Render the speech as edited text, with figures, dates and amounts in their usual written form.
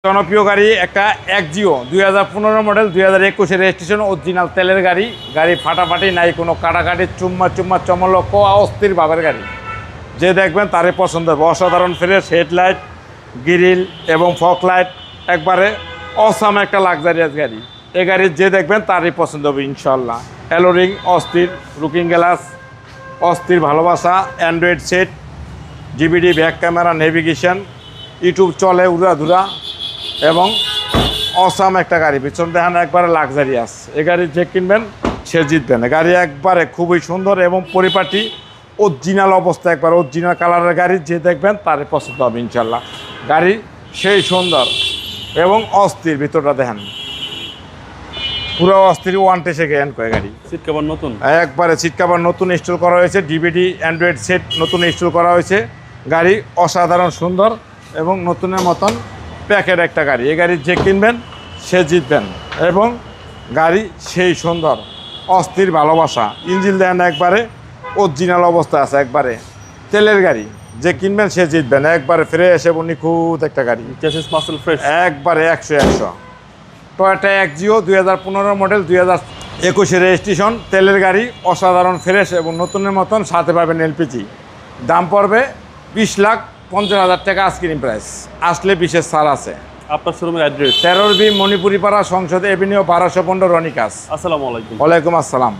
জনপ্রিয় গাড়ি একটা একজিও 2015 মডেল 2021 রেজিস্ট্রেশন অরিজিনাল তেলের গাড়ি। গাড়ি ফাটাফাটি নাই, কোনো কাটাকাটি চুম্মা চমলক্ষ অস্থির ভাবের গাড়ি। যে দেখবেন তারই পছন্দ হবে। অসাধারণ ফ্রেশ হেডলাইট, গ্রিল এবং ফগ লাইট, একবারে অসাম একটা লাক্সারিয়াস গাড়ি। এই গাড়ি যে দেখবেন তারই পছন্দ হবে ইনশাল্লাহ। অ্যালোরিং অস্থির, লুকিং গ্লাস অস্থির, ভালোবাসা, Android set, DVD, back camera, navigation, YouTube চলে উড়াধুরা এবং অসাম একটা গাড়ি। পিছন দেখানো একবারে লাক্সারিয়াস। এই গাড়ি যে কিনবেন সে জিতবেন। গাড়ি একবারে খুবই সুন্দর এবং পরিপাটি অরিজিনাল অবস্থা, একবার অরিজিনাল কালারের গাড়ি। যে দেখবেন তারই পছন্দ হবে ইনশাল্লাহ। গাড়ি সেই সুন্দর এবং অস্থির। ভিতরটা দেখেন পুরো অস্থির, ওয়ান টেসে গেন কয় গাড়ি। সিট কভার নতুন, একবারে সিট কভার নতুন ইনস্টল করা হয়েছে, ডিভিডি অ্যান্ড্রয়েড সেট নতুন ইনস্টল করা হয়েছে। গাড়ি অসাধারণ সুন্দর এবং নতুনের মতন প্যাকেট একটা গাড়ি। এই গাড়ি যে কিনবেন সে জিতবেন এবং গাড়ি সেই সুন্দর অস্থির, ভালোবাসা। ইঞ্জিন দেন একবারে অরিজিনাল অবস্থা আছে, একবারে তেলের গাড়ি। যে কিনবেন সে জিতবেন। একবারে ফ্রেশ এবং নিখুঁত একটা গাড়ি। চেসিস মাসেল ফ্রেশ, একবারে 100 টয়োটা একজিও 2015 মডেল 2021 রেজিস্ট্রেশন তেলের গাড়ি। অসাধারণ ফ্রেশ এবং নতুনের মতন। সাথে পাবেন এলপিজি। দাম পড়বে 20,50,000 টাকা আস্কিং প্রাইস। আসলে বিশেষ ছাড় আছে। আপনার শোরুমের অ্যাড্রেস? 13B মণিপুরি পাড়া, সংসদ এভিনিউ, 1215 রনিকাস। আসসালামু আলাইকুম। ওয়ালাইকুম আসসালাম।